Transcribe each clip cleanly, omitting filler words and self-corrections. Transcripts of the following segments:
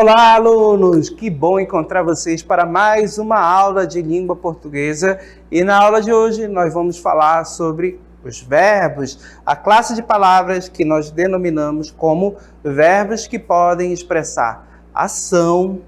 Olá, alunos! Que bom encontrar vocês para mais uma aula de língua portuguesa. E na aula de hoje nós vamos falar sobre os verbos, a classe de palavras que nós denominamos como verbos que podem expressar ação,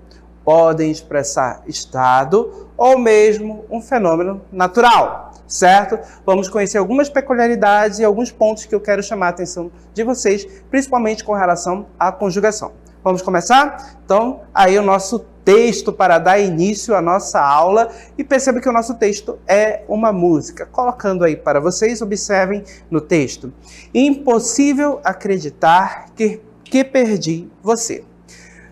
podem expressar estado ou mesmo um fenômeno natural, certo? Vamos conhecer algumas peculiaridades e alguns pontos que eu quero chamar a atenção de vocês, principalmente com relação à conjugação. Vamos começar? Então, aí o nosso texto para dar início à nossa aula, e perceba que o nosso texto é uma música. Colocando aí para vocês, observem no texto. Impossível acreditar que perdi você.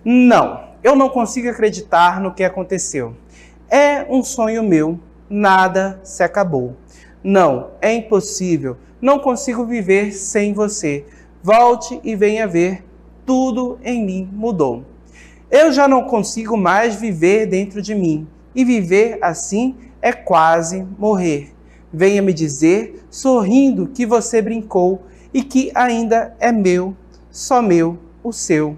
Não, eu não consigo acreditar no que aconteceu. É um sonho meu, nada se acabou. Não, é impossível, não consigo viver sem você. Volte e venha ver. Tudo em mim mudou. Eu já não consigo mais viver dentro de mim, e viver assim é quase morrer. Venha me dizer, sorrindo, que você brincou e que ainda é meu, só meu, o seu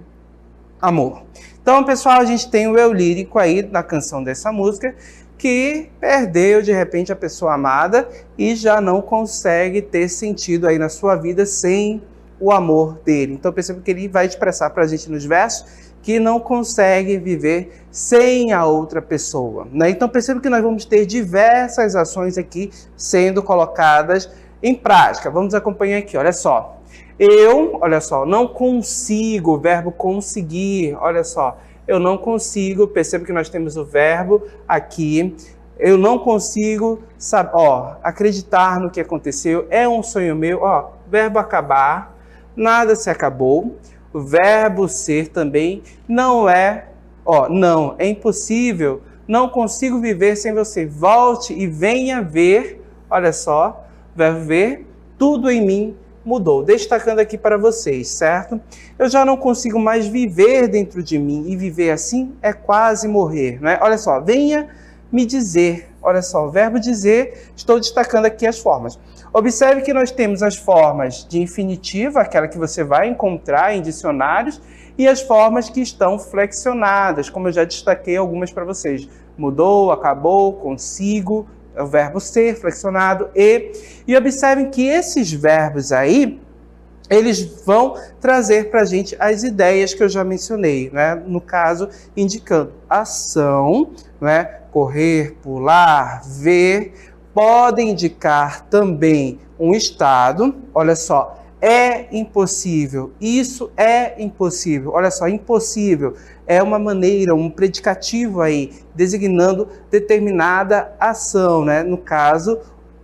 amor. Então, pessoal, a gente tem o eu lírico aí na canção dessa música, que perdeu, de repente, a pessoa amada e já não consegue ter sentido aí na sua vida sem o amor dele. Então perceba que ele vai expressar para a gente nos versos que não consegue viver sem a outra pessoa, né? Então perceba que nós vamos ter diversas ações aqui sendo colocadas em prática. Vamos acompanhar aqui, olha só. Olha só, não consigo, o verbo conseguir, olha só. Eu não consigo, perceba que nós temos o verbo aqui. Eu não consigo, acreditar no que aconteceu. É um sonho meu, verbo acabar. Nada se acabou. O verbo ser também não é, não, é impossível, não consigo viver sem você. Volte e venha ver, olha só, verbo ver, tudo em mim mudou. Destacando aqui para vocês, certo? Eu já não consigo mais viver dentro de mim, e viver assim é quase morrer, né? Olha só, venha me dizer, olha só, o verbo dizer, estou destacando aqui as formas. Observe que nós temos as formas de infinitivo, aquela que você vai encontrar em dicionários, e as formas que estão flexionadas, como eu já destaquei algumas para vocês. Mudou, acabou, consigo, é o verbo ser flexionado, e observem que esses verbos aí, eles vão trazer para a gente as ideias que eu já mencionei, né? No caso, indicando ação, né? Correr, pular, ver. Podem indicar também um estado. Olha só, é impossível, isso é impossível. Olha só, impossível é uma maneira, um predicativo aí, designando determinada ação, né? No caso,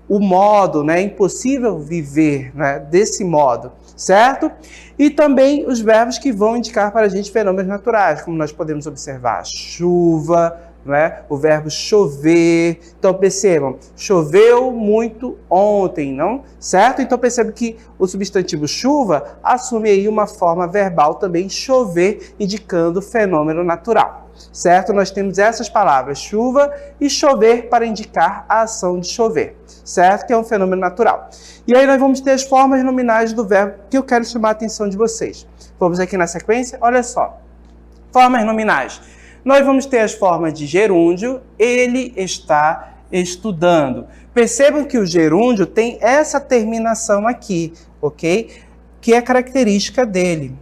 o modo, né? É impossível viver, né? Desse modo, certo? E também os verbos que vão indicar para a gente fenômenos naturais, como nós podemos observar chuva, né? O verbo chover. Então percebam, choveu muito ontem, não? Certo? Então percebam que o substantivo chuva assume aí uma forma verbal também, chover, indicando fenômeno natural. Certo? Nós temos essas palavras, chuva e chover, para indicar a ação de chover. Certo? Que é um fenômeno natural. E aí nós vamos ter as formas nominais do verbo que eu quero chamar a atenção de vocês. Vamos aqui na sequência? Olha só. Formas nominais. Nós vamos ter as formas de gerúndio, ele está estudando. Percebam que o gerúndio tem essa terminação aqui, ok? Que é característica dele.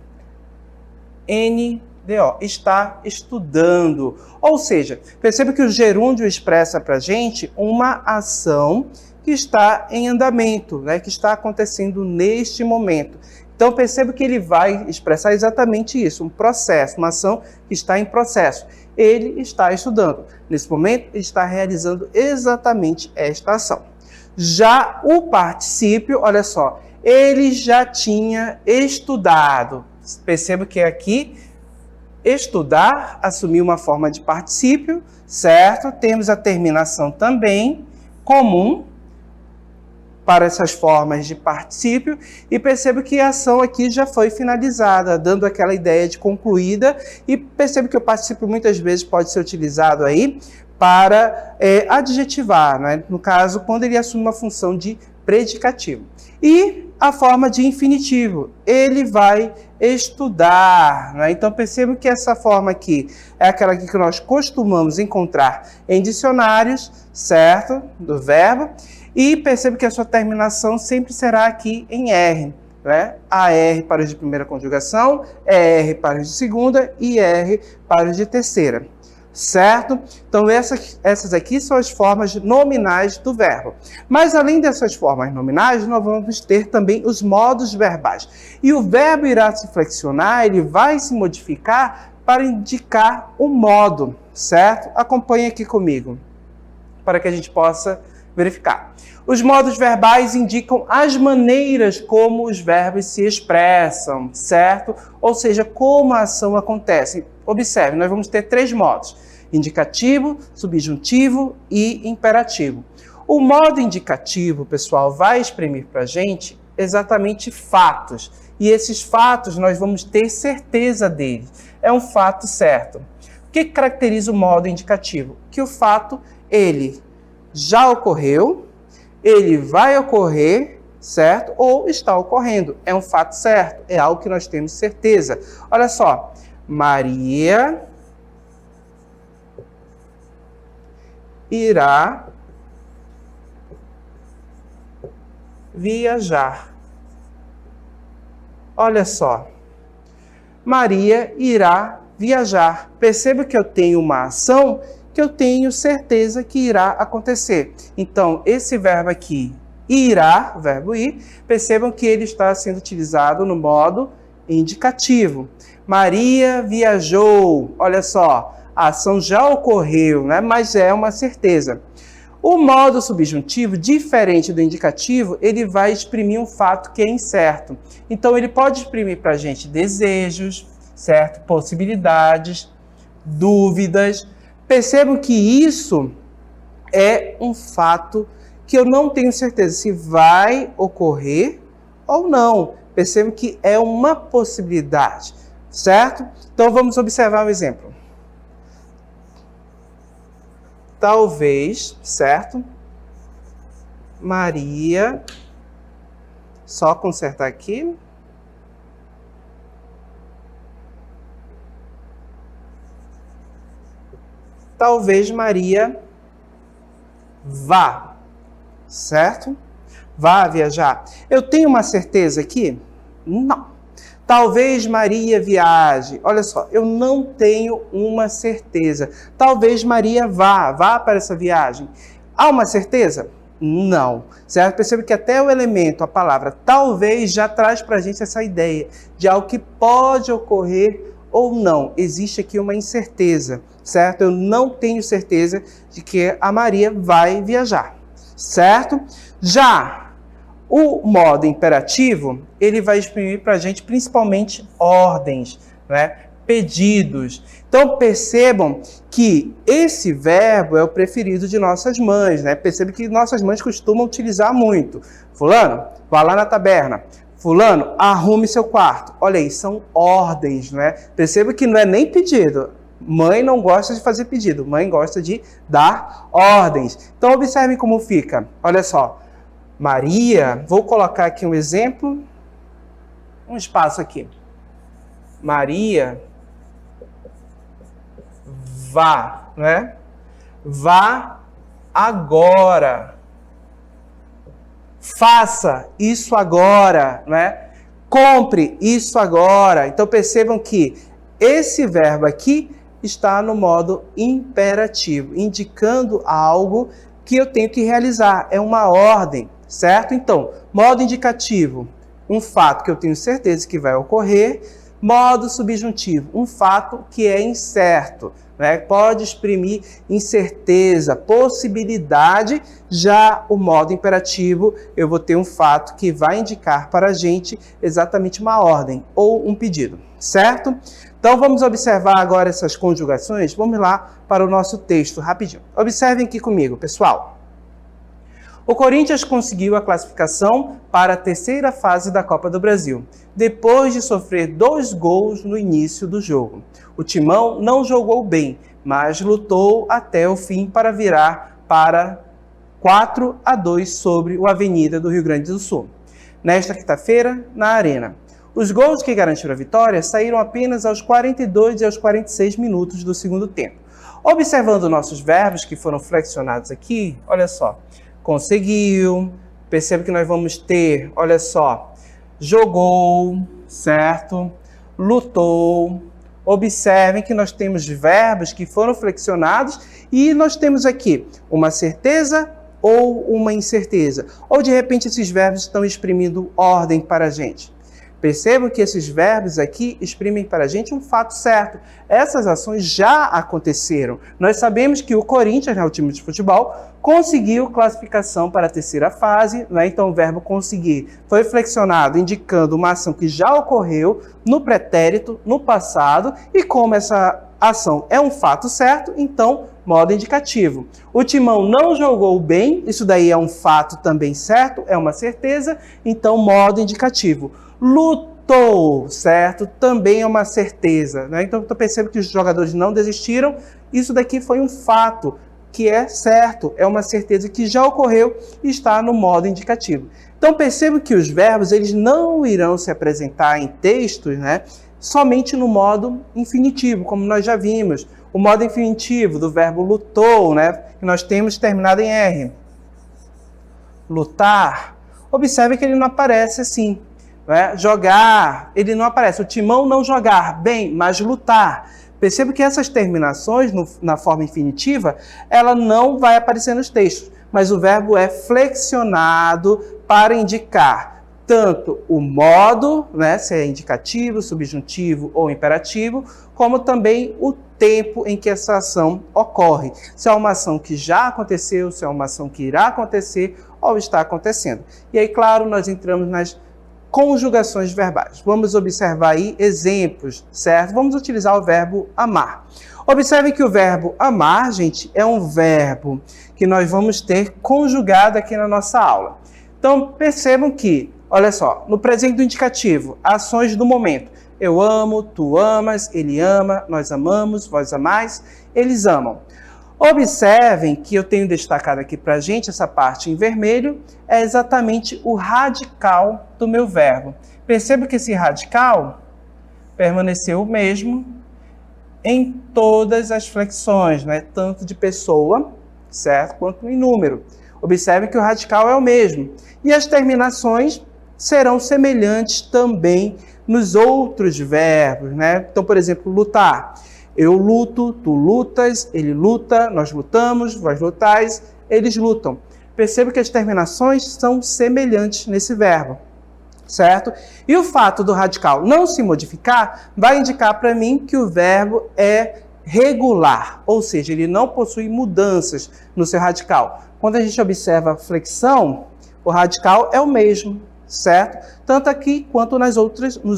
NDO, está estudando. Ou seja, perceba que o gerúndio expressa para a gente uma ação que está em andamento, né? Que está acontecendo neste momento. Então, perceba que ele vai expressar exatamente isso, um processo, uma ação que está em processo. Ele está estudando. Nesse momento, ele está realizando exatamente esta ação. Já o particípio, olha só, ele já tinha estudado. Perceba que aqui, estudar assumiu uma forma de particípio, certo? Temos a terminação também comum para essas formas de particípio, e percebo que a ação aqui já foi finalizada, dando aquela ideia de concluída, e percebo que o particípio muitas vezes pode ser utilizado aí para adjetivar, né? No caso, quando ele assume uma função de predicativo. E a forma de infinitivo. Ele vai estudar, né? Então perceba que essa forma aqui é aquela que nós costumamos encontrar em dicionários, certo? Do verbo. E perceba que a sua terminação sempre será aqui em R, né? AR para os de primeira conjugação, ER para os de segunda e R para os de terceira. Certo? Então, essas aqui são as formas nominais do verbo. Mas, além dessas formas nominais, nós vamos ter também os modos verbais. E o verbo irá se flexionar, ele vai se modificar para indicar o modo, certo? Acompanhe aqui comigo, para que a gente possa verificar. Os modos verbais indicam as maneiras como os verbos se expressam, certo? Ou seja, como a ação acontece. Observe, nós vamos ter 3 modos: indicativo, subjuntivo e imperativo. O modo indicativo, pessoal, vai exprimir para a gente exatamente fatos. E esses fatos nós vamos ter certeza deles. É um fato certo. O que caracteriza o modo indicativo? Que o fato, ele já ocorreu, ele vai ocorrer, certo? Ou está ocorrendo. É um fato certo, é algo que nós temos certeza. Olha só, Maria irá viajar. Olha só, Maria irá viajar. Perceba que eu tenho uma ação que eu tenho certeza que irá acontecer. Então, esse verbo aqui, irá, o verbo ir, percebam que ele está sendo utilizado no modo indicativo. Maria viajou. Olha só, a ação já ocorreu, né? Mas é uma certeza. O modo subjuntivo, diferente do indicativo, ele vai exprimir um fato que é incerto. Então, ele pode exprimir para a gente desejos, certo? Possibilidades, dúvidas. Percebam que isso é um fato que eu não tenho certeza se vai ocorrer ou não. Percebam que é uma possibilidade, certo? Então, vamos observar um exemplo. Talvez, certo? Maria, só consertar aqui. Talvez Maria vá, certo? Vá viajar. Eu tenho uma certeza aqui? Não. Talvez Maria viaje. Olha só, eu não tenho uma certeza. Talvez Maria vá para essa viagem. Há uma certeza? Não. Certo? Percebe que até o elemento, a palavra talvez, já traz para a gente essa ideia de algo que pode ocorrer ou não. Existe aqui uma incerteza, certo? Eu não tenho certeza de que a Maria vai viajar, certo? Já o modo imperativo, ele vai exprimir para a gente principalmente ordens, né? Pedidos. Então, percebam que esse verbo é o preferido de nossas mães, né? Percebam que nossas mães costumam utilizar muito. Fulano, vá lá na taberna. Fulano, arrume seu quarto. Olha aí, são ordens, né? Perceba que não é nem pedido. Mãe não gosta de fazer pedido, mãe gosta de dar ordens. Então, observem como fica. Olha só. Maria, vou colocar aqui um exemplo, um espaço aqui. Maria, vá, né? Vá agora. Faça isso agora, né? Compre isso agora. Então percebam que esse verbo aqui está no modo imperativo, indicando algo que eu tenho que realizar. É uma ordem. Certo? Então, modo indicativo, um fato que eu tenho certeza que vai ocorrer. Modo subjuntivo, um fato que é incerto, né? Pode exprimir incerteza, possibilidade. Já o modo imperativo, eu vou ter um fato que vai indicar para a gente exatamente uma ordem ou um pedido, certo? Então, vamos observar agora essas conjugações. Vamos lá para o nosso texto rapidinho. Observem aqui comigo, pessoal. O Corinthians conseguiu a classificação para a terceira fase da Copa do Brasil, depois de sofrer 2 gols no início do jogo. O Timão não jogou bem, mas lutou até o fim para virar para 4-2 sobre o Avenida do Rio Grande do Sul. nesta quinta-feira, na Arena. Os gols que garantiram a vitória saíram apenas aos 42 e aos 46 minutos do segundo tempo. Observando nossos verbos que foram flexionados aqui, olha só, conseguiu, perceba que nós vamos ter, olha só, jogou, certo? Lutou. Observem que nós temos verbos que foram flexionados e nós temos aqui uma certeza ou uma incerteza. Ou de repente esses verbos estão exprimindo ordem para a gente. Percebam que esses verbos aqui exprimem para a gente um fato certo. Essas ações já aconteceram. Nós sabemos que o Corinthians, o time de futebol, conseguiu classificação para a terceira fase, né? Então o verbo conseguir foi flexionado, indicando uma ação que já ocorreu no pretérito, no passado, e como essa ação é um fato certo, então modo indicativo. O Timão não jogou bem, isso daí é um fato também certo, é uma certeza, então modo indicativo. Lutou, certo? Também é uma certeza, né? Então, eu percebo que os jogadores não desistiram. Isso daqui foi um fato que é certo, é uma certeza que já ocorreu e está no modo indicativo. Então, percebo que os verbos eles não irão se apresentar em textos, né, somente no modo infinitivo, como nós já vimos. O modo infinitivo do verbo lutou, né, que nós temos terminado em R. Lutar. Observe que ele não aparece assim. Jogar, ele não aparece. O Timão não jogar bem, mas lutar. Perceba que essas terminações na forma infinitiva, ela não vai aparecer nos textos, mas o verbo é flexionado para indicar tanto o modo, né, se é indicativo, subjuntivo ou imperativo, como também o tempo em que essa ação ocorre. Se é uma ação que já aconteceu, se é uma ação que irá acontecer ou está acontecendo. E aí, claro, nós entramos nas conjugações verbais. Vamos observar aí exemplos, certo? Vamos utilizar o verbo amar. Observe que o verbo amar, gente, é um verbo que nós vamos ter conjugado aqui na nossa aula. Então, percebam que, olha só, no presente do indicativo, ações do momento. Eu amo, tu amas, ele ama, nós amamos, vós amais, eles amam. Observem que eu tenho destacado aqui para a gente, essa parte em vermelho, é exatamente o radical do meu verbo. Perceba que esse radical permaneceu o mesmo em todas as flexões, né? Tanto de pessoa, certo, quanto em número. Observe que o radical é o mesmo. E as terminações serão semelhantes também nos outros verbos, né? Então, por exemplo, lutar. Eu luto, tu lutas, ele luta, nós lutamos, vós lutais, eles lutam. Perceba que as terminações são semelhantes nesse verbo, certo? E o fato do radical não se modificar vai indicar para mim que o verbo é regular, ou seja, ele não possui mudanças no seu radical. Quando a gente observa a flexão, o radical é o mesmo, certo? Tanto aqui quanto nos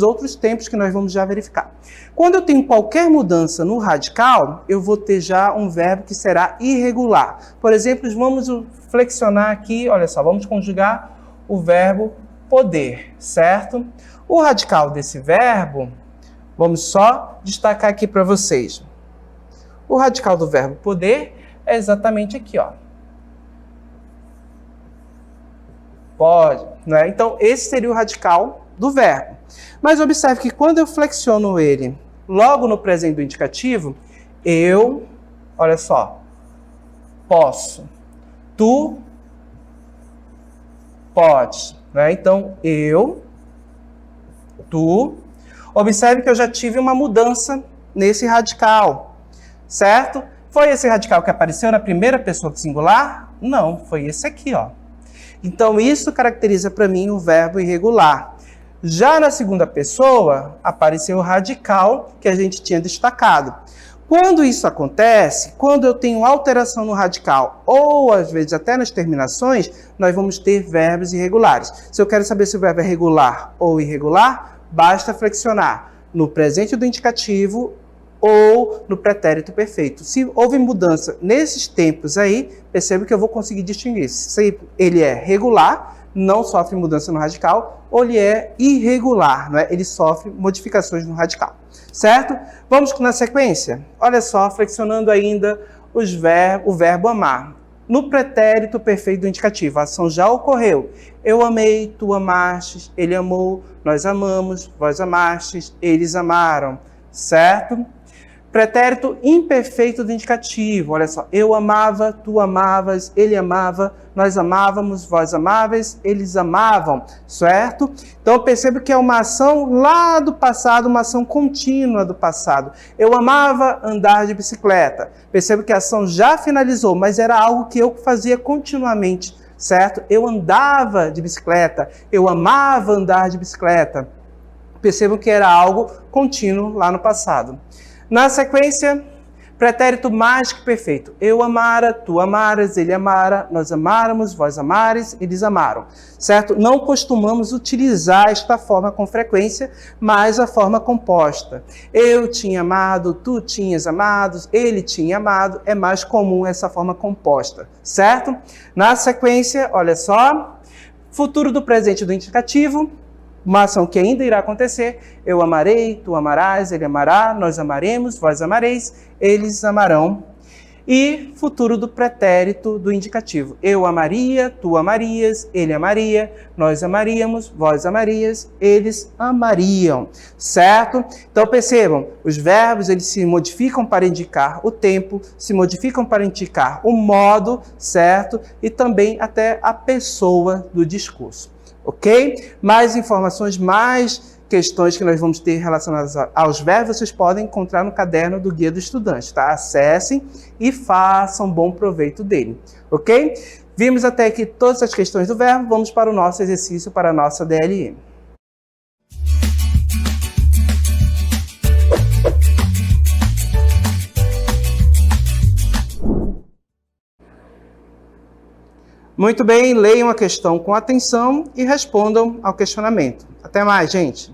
outros tempos que nós vamos já verificar. Quando eu tenho qualquer mudança no radical, eu vou ter já um verbo que será irregular. Por exemplo, vamos flexionar aqui, olha só, vamos conjugar o verbo poder, certo? O radical desse verbo, vamos só destacar aqui para vocês. O radical do verbo poder é exatamente aqui, ó. Pode, né? Então, esse seria o radical do verbo. Mas observe que quando eu flexiono ele logo no presente do indicativo, eu, olha só, posso. Tu podes, né? Então, eu, tu. Observe que eu já tive uma mudança nesse radical, certo? Foi esse radical que apareceu na primeira pessoa do singular? Não, foi esse aqui, ó. Então, isso caracteriza para mim o verbo irregular. Já na segunda pessoa, apareceu o radical que a gente tinha destacado. Quando isso acontece, quando eu tenho alteração no radical, ou às vezes até nas terminações, nós vamos ter verbos irregulares. Se eu quero saber se o verbo é regular ou irregular, basta flexionar no presente do indicativo ou no pretérito perfeito. Se houve mudança nesses tempos aí, perceba que eu vou conseguir distinguir se ele é regular, não sofre mudança no radical, ou ele é irregular, não é? Ele sofre modificações no radical, certo? Vamos na sequência? Olha só, flexionando ainda o verbo amar. no pretérito perfeito do indicativo. A ação já ocorreu. Eu amei, tu amastes, ele amou, nós amamos, vós amastes, eles amaram, certo? Pretérito imperfeito do indicativo. Olha só, eu amava, tu amavas, ele amava, nós amávamos, vós amáveis, eles amavam, certo? Então perceba que é uma ação lá do passado, uma ação contínua do passado. Eu amava andar de bicicleta. Perceba que a ação já finalizou, mas era algo que eu fazia continuamente, certo? Eu andava de bicicleta, eu amava andar de bicicleta. Percebam que era algo contínuo lá no passado. Na sequência, pretérito mais que perfeito. Eu amara, tu amaras, ele amara, nós amáramos, vós amares, eles amaram. Certo? Não costumamos utilizar esta forma com frequência, mas a forma composta. Eu tinha amado, tu tinhas amado, ele tinha amado. É mais comum essa forma composta. Certo? Na sequência, olha só. Futuro do presente do indicativo. Uma ação que ainda irá acontecer. Eu amarei, tu amarás, ele amará, nós amaremos, vós amareis, eles amarão. E futuro do pretérito do indicativo. Eu amaria, tu amarias, ele amaria, nós amaríamos, vós amarias, eles amariam. Certo? Então percebam, os verbos eles se modificam para indicar o tempo, se modificam para indicar o modo, certo? E também até a pessoa do discurso. Ok? Mais informações, mais questões que nós vamos ter relacionadas aos verbos, vocês podem encontrar no caderno do Guia do Estudante, tá? Acessem e façam bom proveito dele, ok? Vimos até aqui todas as questões do verbo, vamos para o nosso exercício, para a nossa DLM. Muito bem, leiam a questão com atenção e respondam ao questionamento. Até mais, gente!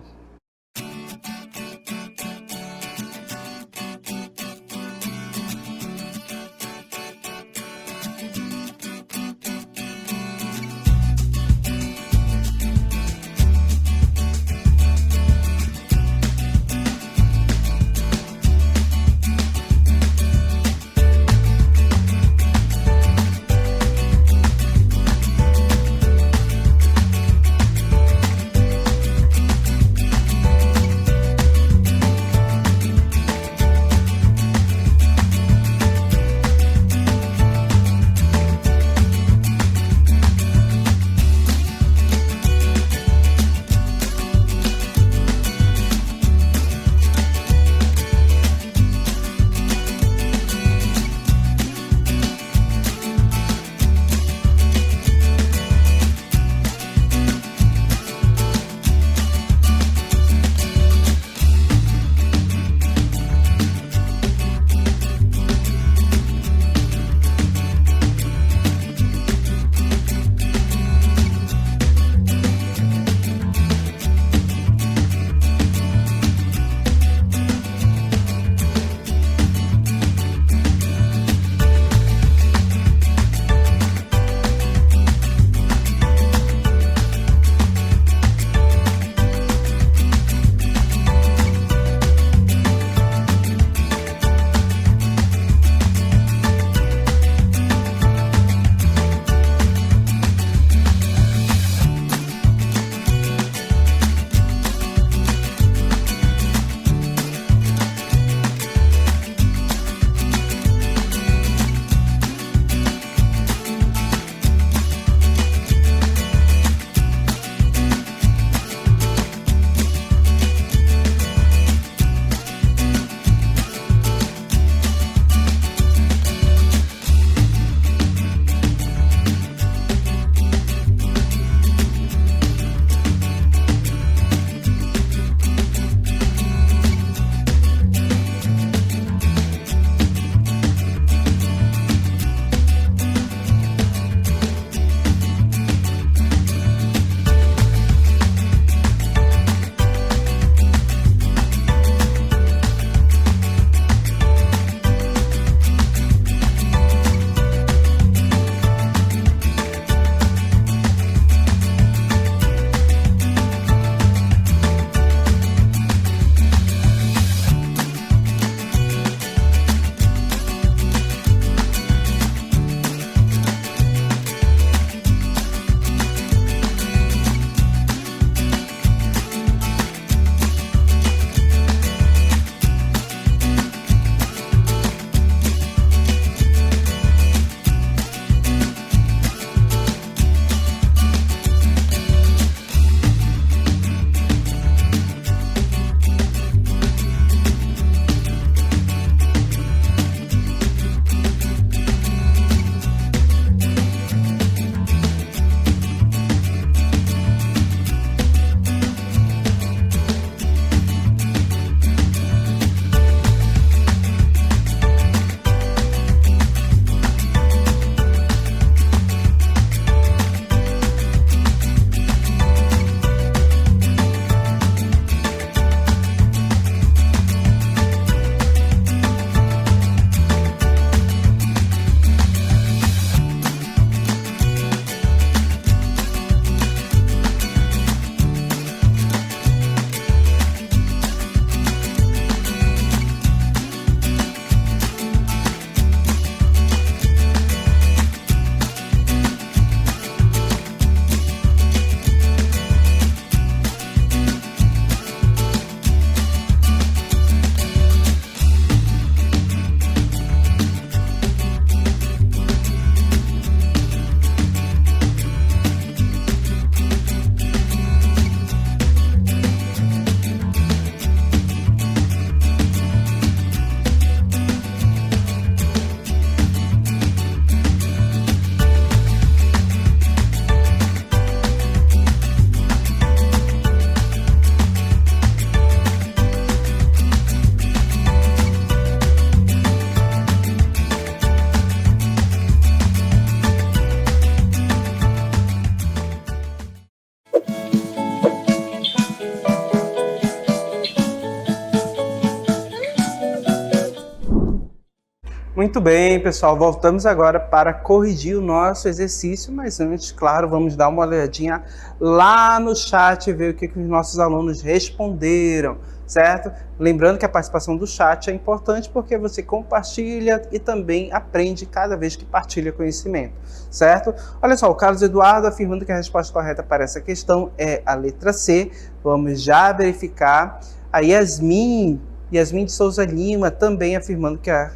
Muito bem, pessoal, voltamos agora para corrigir o nosso exercício, mas antes, claro, vamos dar uma olhadinha lá no chat e ver o que os nossos alunos responderam, certo? Lembrando que a participação do chat é importante porque você compartilha e também aprende cada vez que partilha conhecimento, certo? Olha só, o Carlos Eduardo afirmando que a resposta correta para essa questão é a letra C. Vamos já verificar. A Yasmin de Souza Lima também afirmando que a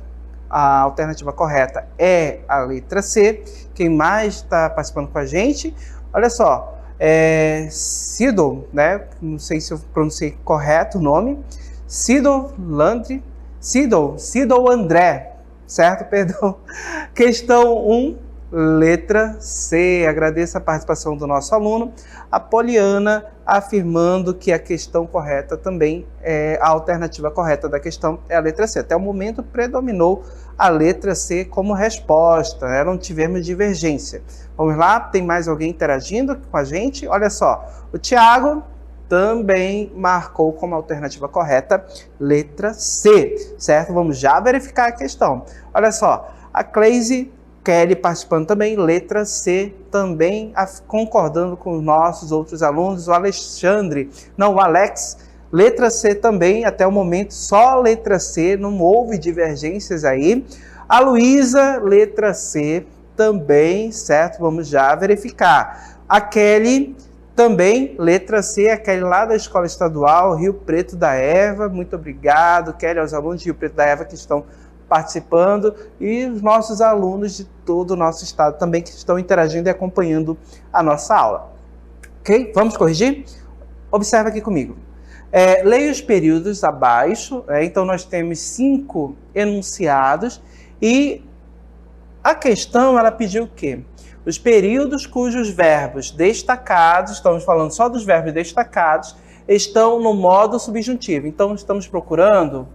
alternativa correta é a letra C. Quem mais está participando com a gente? Olha só, Cido, né? Não sei se eu pronunciei correto o nome. Cido André, certo? Perdão. Questão 1, letra C. Agradeço a participação do nosso aluno. A Poliana afirmando que a questão correta também a alternativa correta da questão é a letra C. Até o momento predominou a letra C como resposta, né? Não tivemos divergência. Vamos lá, tem mais alguém interagindo com a gente? Olha só, o Tiago também marcou como alternativa correta letra C, certo? Vamos já verificar a questão. Olha só, a Cleise Kelly participando também, letra C, também concordando com os nossos outros alunos. O Alex, letra C também, até o momento só letra C, não houve divergências aí. A Luísa, letra C também, certo? Vamos já verificar. A Kelly também, letra C, a Kelly lá da Escola Estadual Rio Preto da Eva. Muito obrigado, Kelly, aos alunos de Rio Preto da Eva que estão participando e os nossos alunos de todo o nosso estado também que estão interagindo e acompanhando a nossa aula. Ok? Vamos corrigir? Observa aqui comigo. Leia os períodos abaixo, então nós temos 5 enunciados e a questão ela pediu o quê? Os períodos cujos verbos destacados, estamos falando só dos verbos destacados, estão no modo subjuntivo. Então estamos procurando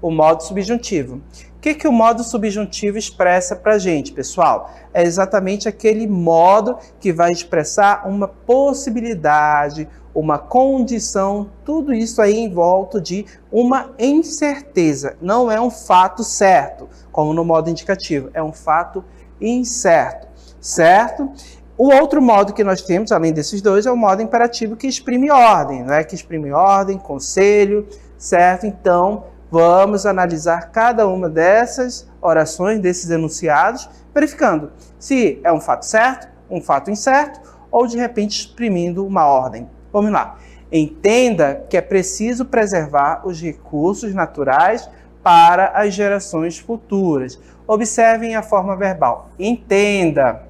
o modo subjuntivo. O que o modo subjuntivo expressa para a gente, pessoal? É exatamente aquele modo que vai expressar uma possibilidade, uma condição, tudo isso aí em volta de uma incerteza. Não é um fato certo, como no modo indicativo, é um fato incerto, certo? O outro modo que nós temos, além desses dois, é o modo imperativo que exprime ordem, né? Que exprime ordem, conselho, certo? Então, vamos analisar cada uma dessas orações, desses enunciados, verificando se é um fato certo, um fato incerto, ou de repente exprimindo uma ordem. Vamos lá. Entenda que é preciso preservar os recursos naturais para as gerações futuras. Observem a forma verbal. Entenda.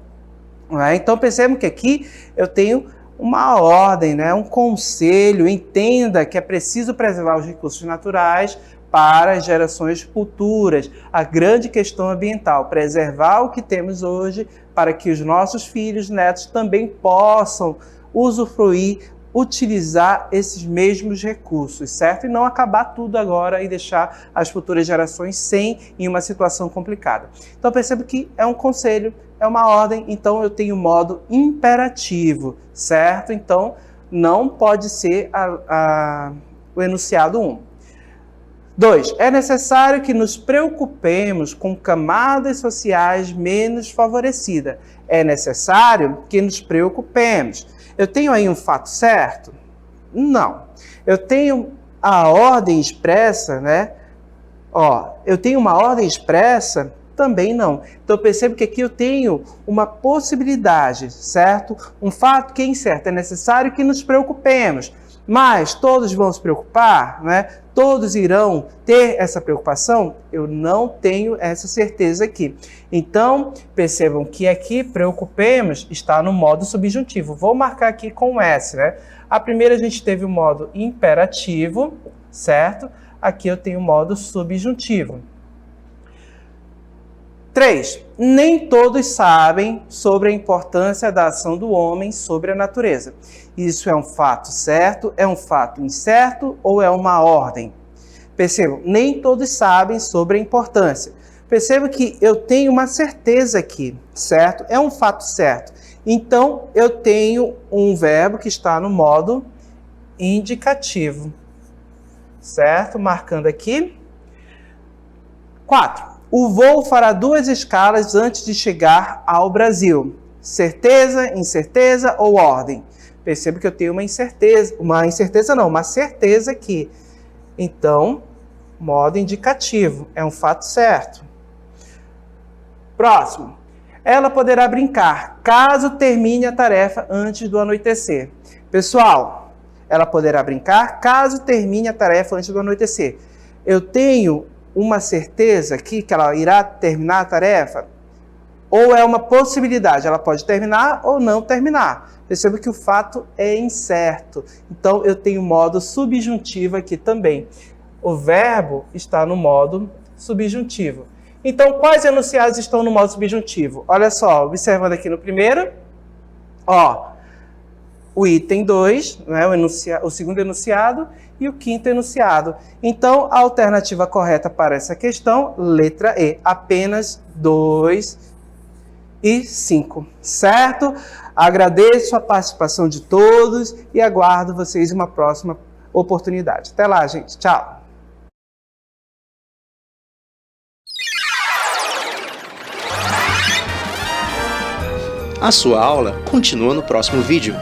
Então percebam que aqui eu tenho uma ordem, né? Um conselho. Entenda que é preciso preservar os recursos naturais para as gerações futuras. A grande questão ambiental, preservar o que temos hoje para que os nossos filhos, netos também possam usufruir, utilizar esses mesmos recursos, certo? E não acabar tudo agora e deixar as futuras gerações sem em uma situação complicada. Então perceba que é um conselho, é uma ordem, então eu tenho modo imperativo, certo? Então não pode ser o enunciado 1. 2. É necessário que nos preocupemos com camadas sociais menos favorecidas. É necessário que nos preocupemos. Eu tenho aí um fato certo? Não. Eu tenho a ordem expressa, né? Eu tenho uma ordem expressa? Também não. Então, percebo que aqui eu tenho uma possibilidade, certo? Um fato que é incerto. É necessário que nos preocupemos. Mas todos vão se preocupar, né? Todos irão ter essa preocupação? Eu não tenho essa certeza aqui. Então, percebam que aqui, preocupemos, está no modo subjuntivo. Vou marcar aqui com S, né? A primeira a gente teve o modo imperativo, certo? Aqui eu tenho o modo subjuntivo. 3. Nem todos sabem sobre a importância da ação do homem sobre a natureza. Isso é um fato certo, é um fato incerto ou é uma ordem? Percebam, nem todos sabem sobre a importância. Perceba que eu tenho uma certeza aqui, certo? É um fato certo. Então, eu tenho um verbo que está no modo indicativo, certo? Marcando aqui. 4. O voo fará 2 escalas antes de chegar ao Brasil. Certeza, incerteza ou ordem? Perceba que eu tenho uma certeza aqui. Então, modo indicativo, é um fato certo. Próximo. Ela poderá brincar caso termine a tarefa antes do anoitecer. Pessoal, ela poderá brincar caso termine a tarefa antes do anoitecer. Eu tenho uma certeza aqui que ela irá terminar a tarefa? Ou é uma possibilidade? Ela pode terminar ou não terminar. Perceba que o fato é incerto. Então, eu tenho modo subjuntivo aqui também. O verbo está no modo subjuntivo. Então, quais enunciados estão no modo subjuntivo? Olha só, observando aqui no primeiro, ó, o item 2, né, o segundo enunciado, e o quinto enunciado. Então, a alternativa correta para essa questão, letra E, apenas 2 e 5, certo? Agradeço a participação de todos e aguardo vocês em uma próxima oportunidade. Até lá, gente. Tchau! A sua aula continua no próximo vídeo.